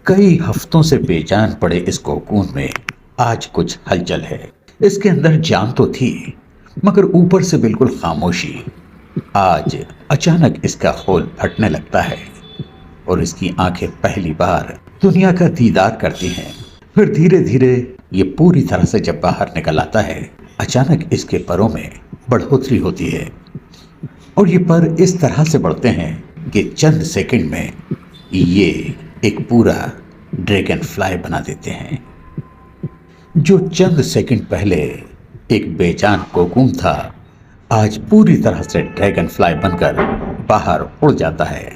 कई हफ्तों से बेजान पड़े इस कोकून में आज कुछ हलचल है। इसके अंदर जान तो थी, मगर ऊपर से बिल्कुल खामोशी। आज अचानक इसका खोल फटने लगता है और इसकी आंखें पहली बार दुनिया का दीदार करती हैं। फिर धीरे धीरे ये पूरी तरह से जब बाहर निकल आता है, अचानक इसके परों में बढ़ोतरी होती है और ये पर इस तरह से बढ़ते हैं कि चंद सेकंड में ये एक पूरा ड्रैगन फ्लाई बना देते हैं। जो चंद सेकंड पहले एक बेजान कोकून था, आज पूरी तरह से ड्रैगन फ्लाई बनकर बाहर उड़ जाता है।